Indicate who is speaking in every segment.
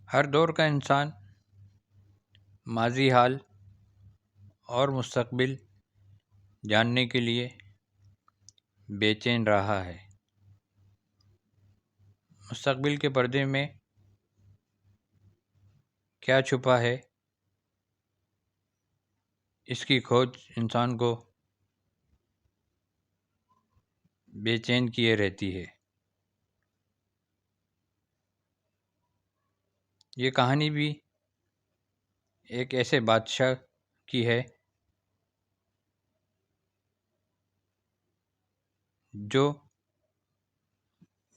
Speaker 1: ہر دور کا انسان ماضی، حال اور مستقبل جاننے کے لیے بے چین رہا ہے۔ مستقبل کے پردے میں کیا چھپا ہے، اس کی کھوج انسان کو بے چین کیے رہتی ہے۔ یہ کہانی بھی ایک ایسے بادشاہ کی ہے جو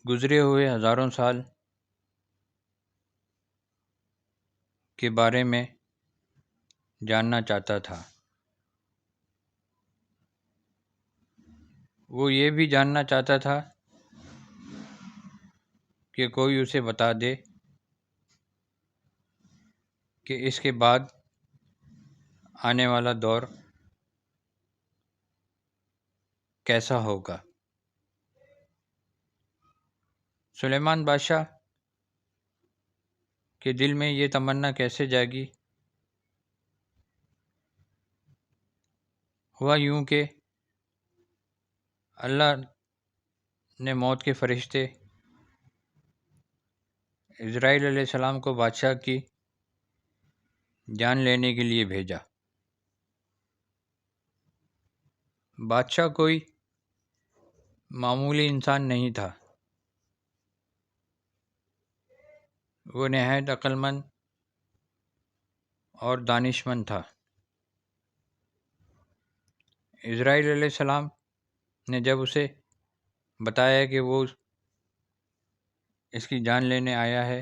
Speaker 1: گزرے ہوئے ہزاروں سال کے بارے میں جاننا چاہتا تھا۔ وہ یہ بھی جاننا چاہتا تھا کہ کوئی اسے بتا دے کہ اس کے بعد آنے والا دور کیسا ہوگا۔ سلیمان بادشاہ کے دل میں یہ تمنا کیسے جاگی؟ ہوا یوں کہ اللہ نے موت کے فرشتے عزرائیل علیہ السلام کو بادشاہ کی جان لینے کے لیے بھیجا۔ بادشاہ کوئی معمولی انسان نہیں تھا، وہ نہایت عقل مند اور دانش مند تھا۔ عزرائیل علیہ السلام نے جب اسے بتایا کہ وہ اس کی جان لینے آیا ہے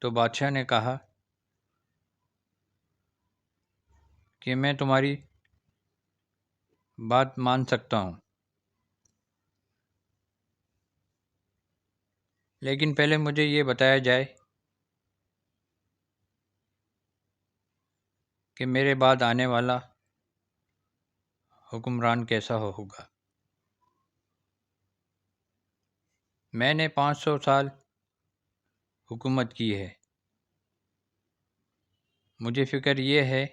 Speaker 1: تو بادشاہ نے کہا کہ میں تمہاری بات مان سکتا ہوں، لیکن پہلے مجھے یہ بتایا جائے کہ میرے بعد آنے والا حکمران کیسا ہوگا۔ میں نے 500 سال حکومت کی ہے، مجھے فکر یہ ہے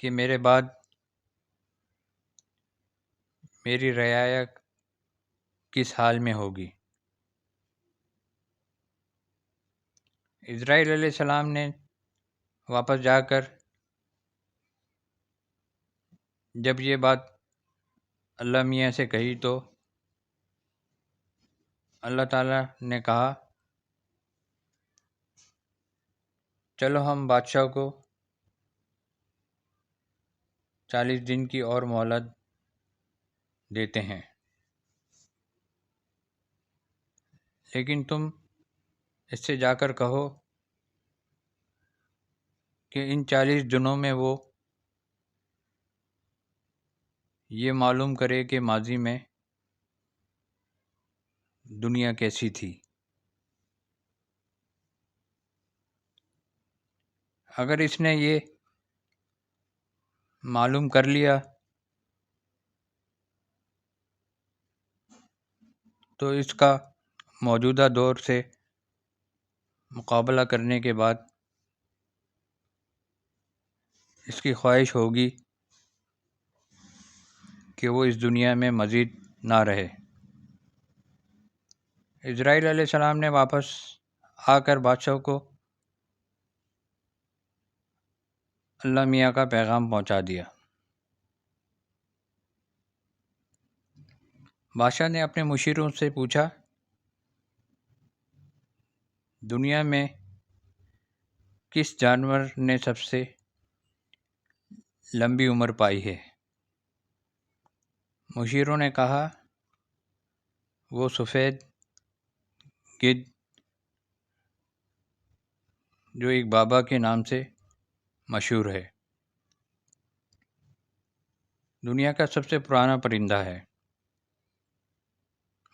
Speaker 1: کہ میرے بعد میری رعایا کس حال میں ہوگی۔ عزرائیل علیہ السلام نے واپس جا کر جب یہ بات اللہ میاں سے کہی تو اللہ تعالیٰ نے کہا چلو ہم بادشاہ کو 40 دن کی اور مہلت دیتے ہیں، لیکن تم اس سے جا کر کہو کہ ان 40 دنوں میں وہ یہ معلوم کرے کہ ماضی میں دنیا کیسی تھی۔ اگر اس نے یہ معلوم کر لیا تو اس کا موجودہ دور سے مقابلہ کرنے کے بعد اس کی خواہش ہوگی کہ وہ اس دنیا میں مزید نہ رہے۔ عزرائیل علیہ السلام نے واپس آ کر بادشاہ کو اللہ میاں کا پیغام پہنچا دیا۔ بادشاہ نے اپنے مشیروں سے پوچھا دنیا میں کس جانور نے سب سے لمبی عمر پائی ہے؟ مشیروں نے کہا وہ سفید گدھ جو ایک بابا کے نام سے مشہور ہے، دنیا کا سب سے پرانا پرندہ ہے۔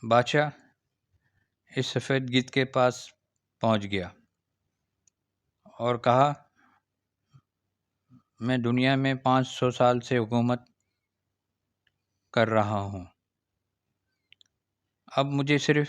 Speaker 1: بادشاہ اس سفید گدھ کے پاس پہنچ گیا اور کہا میں دنیا میں 500 سال سے حکومت کر رہا ہوں، اب مجھے صرف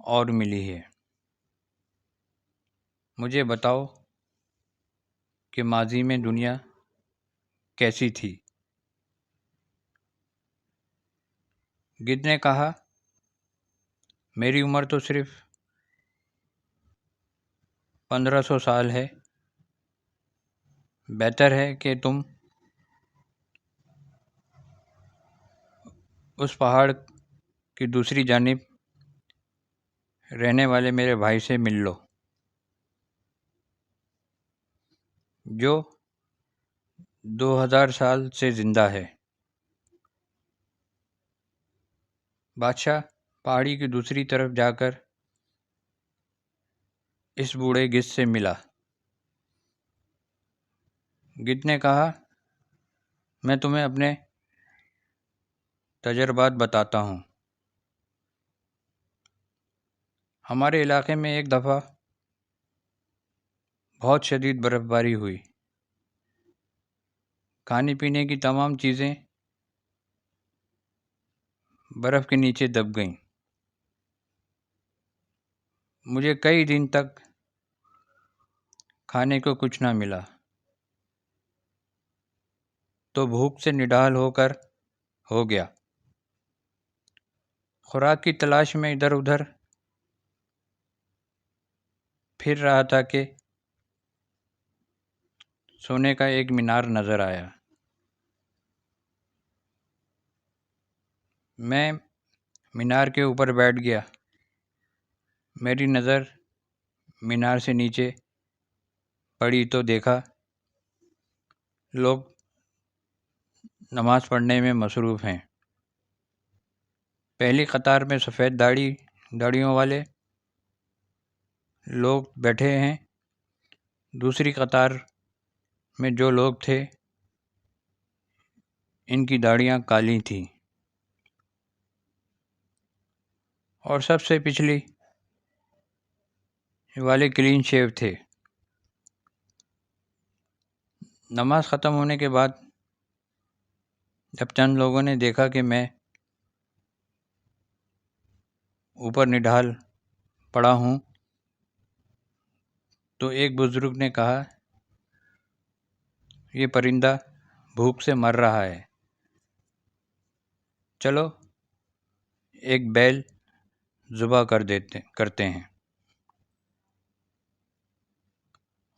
Speaker 1: اور ملی ہے۔ مجھے بتاؤ کہ ماضی میں دنیا کیسی تھی؟ گدھ نے کہا، میری عمر تو صرف 1500 سال ہے۔ بہتر ہے کہ تم اس پہاڑ کی دوسری جانب رہنے والے میرے بھائی سے مل لو، جو 2000 سال سے زندہ ہے۔ بادشاہ پہاڑی کی دوسری طرف جا کر اس بوڑھے گدھ سے ملا۔ گدھ نے کہا، میں تمہیں اپنے تجربات بتاتا ہوں۔ ہمارے علاقے میں ایک دفعہ بہت شدید برف باری ہوئی۔ کھانے پینے کی تمام چیزیں برف کے نیچے دب گئیں۔ مجھے کئی دن تک کھانے کو کچھ نہ ملا، تو بھوک سے نڈال ہو گیا۔ خوراک کی تلاش میں ادھر ادھر پھر رہا تھا کہ سونے کا ایک مینار نظر آیا۔ میں مینار کے اوپر بیٹھ گیا۔ میری نظر مینار سے نیچے پڑی تو دیکھا لوگ نماز پڑھنے میں مصروف ہیں۔ پہلی قطار میں سفید داڑھیوں والے لوگ بیٹھے ہیں۔ دوسری قطار میں جو لوگ تھے ان کی داڑھیاں کالی تھیں، اور سب سے پچھلی والے کلین شیو تھے۔ نماز ختم ہونے کے بعد جب چند لوگوں نے دیکھا کہ میں اوپر نڈھال پڑا ہوں، تو ایک بزرگ نے کہا، یہ پرندہ بھوک سے مر رہا ہے، چلو ایک بیل ذبح کرتے ہیں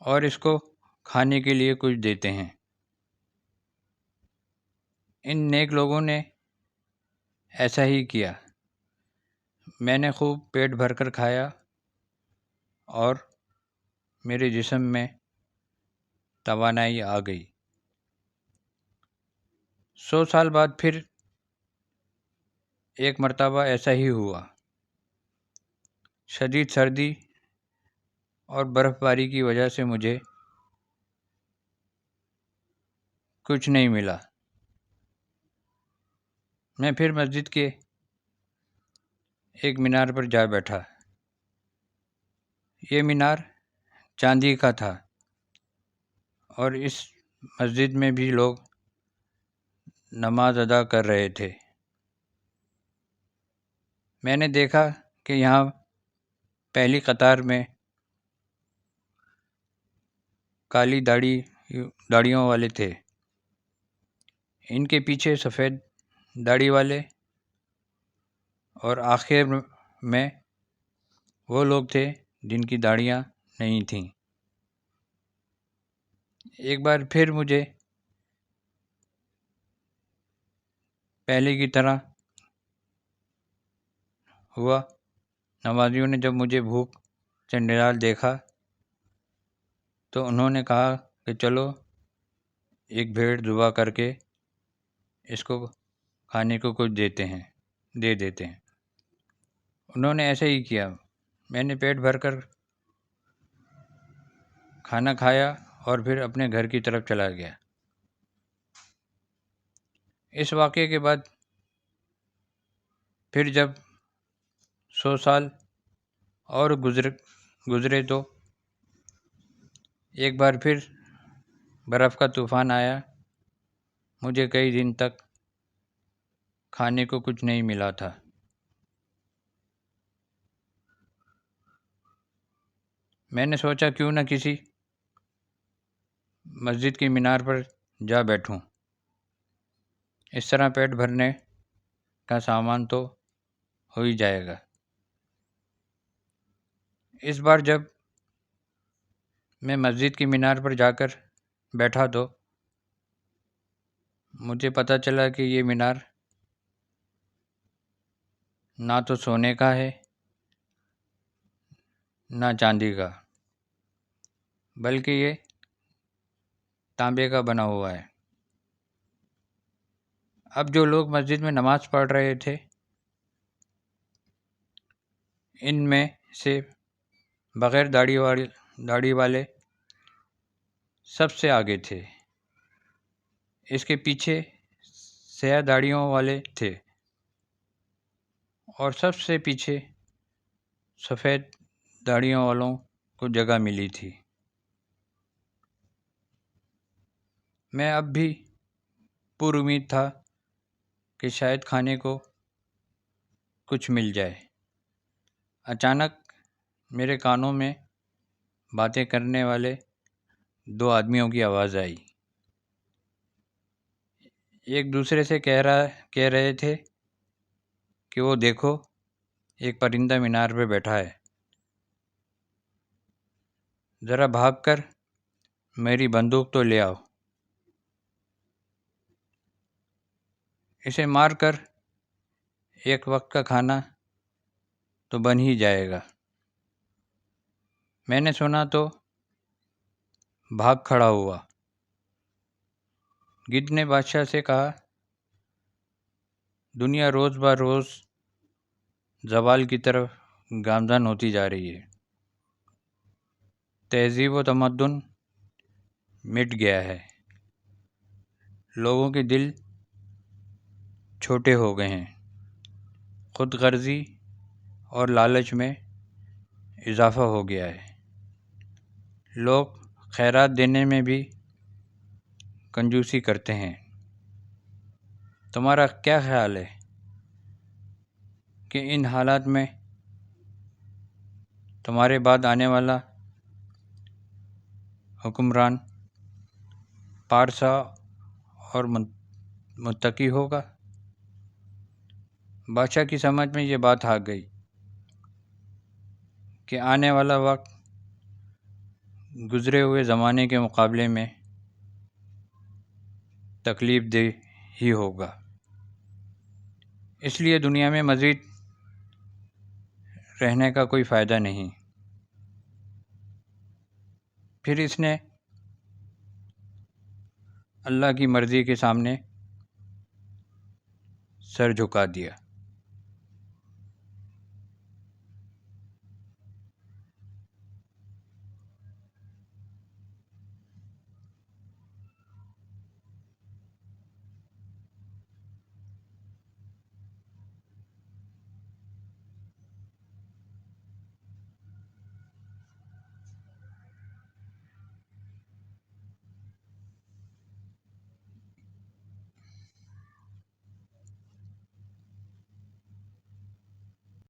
Speaker 1: اور اس کو کھانے کے لیے کچھ دیتے ہیں۔ ان نیک لوگوں نے ایسا ہی کیا۔ میں نے خوب پیٹ بھر کر کھایا اور میرے جسم میں توانائی آ گئی۔ 100 سال بعد پھر ایک مرتبہ ایسا ہی ہوا۔ شدید سردی اور برف باری کی وجہ سے مجھے کچھ نہیں ملا۔ میں پھر مسجد کے ایک مینار پر جا بیٹھا۔ یہ مینار چاندی کا تھا اور اس مسجد میں بھی لوگ نماز ادا کر رہے تھے۔ میں نے دیکھا کہ یہاں پہلی قطار میں کالی داڑھیوں والے تھے، ان کے پیچھے سفید داڑھی والے، اور آخر میں وہ لوگ تھے جن کی داڑھیاں نہیں تھیں۔ ایک بار پھر مجھے پہلے کی طرح ہوا۔ نمازیوں نے جب مجھے بھوک سے نڈال دیکھا تو انہوں نے کہا کہ چلو ایک بھیڑ ذبح کر کے اس کو کھانے کو کچھ دے دیتے ہیں۔ انہوں نے ایسے ہی کیا۔ میں نے پیٹ بھر کر کھانا کھایا اور پھر اپنے گھر کی طرف چلا گیا۔ اس واقعے کے بعد پھر جب 100 سال اور گزرے تو ایک بار پھر برف کا طوفان آیا۔ مجھے کئی دن تک کھانے کو کچھ نہیں ملا تھا۔ میں نے سوچا کیوں نہ کسی مسجد کی مینار پر جا بیٹھوں، اس طرح پیٹ بھرنے کا سامان تو ہو ہی جائے گا۔ اس بار جب میں مسجد کی مینار پر جا کر بیٹھا تو مجھے پتہ چلا کہ یہ مینار نہ تو سونے کا ہے نہ چاندی کا، بلکہ یہ تانبے کا بنا ہوا ہے۔ اب جو لوگ مسجد میں نماز پڑھ رہے تھے، ان میں سے بغیر داڑھی والے سب سے آگے تھے، اس کے پیچھے سیاہ داڑھیوں والے تھے، اور سب سے پیچھے سفید داڑھیوں والوں کو جگہ ملی تھی۔ میں اب بھی پر امید تھا کہ شاید کھانے کو کچھ مل جائے۔ اچانک میرے کانوں میں باتیں کرنے والے دو آدمیوں کی آواز آئی۔ ایک دوسرے سے کہہ رہے تھے کہ وہ دیکھو، ایک پرندہ مینار پہ بیٹھا ہے، ذرا بھاگ کر میری بندوق تو لے آؤ، اسے مار کر ایک وقت کا کھانا تو بن ہی جائے گا۔ میں نے سنا تو بھاگ کھڑا ہوا۔ گدھ نے بادشاہ سے کہا، دنیا روز بہ روز زوال کی طرف گامزن ہوتی جا رہی ہے، تہذیب و تمدن مٹ گیا ہے، لوگوں کے دل چھوٹے ہو گئے ہیں، خود غرضی اور لالچ میں اضافہ ہو گیا ہے، لوگ خیرات دینے میں بھی کنجوسی کرتے ہیں۔ تمہارا کیا خیال ہے کہ ان حالات میں تمہارے بعد آنے والا حکمران پارسا اور متقی ہوگا؟ بادشاہ کی سمجھ میں یہ بات آ گئی کہ آنے والا وقت گزرے ہوئے زمانے کے مقابلے میں تکلیف دہ ہی ہوگا، اس لیے دنیا میں مزید رہنے کا کوئی فائدہ نہیں۔ پھر اس نے اللہ کی مرضی کے سامنے سر جھکا دیا۔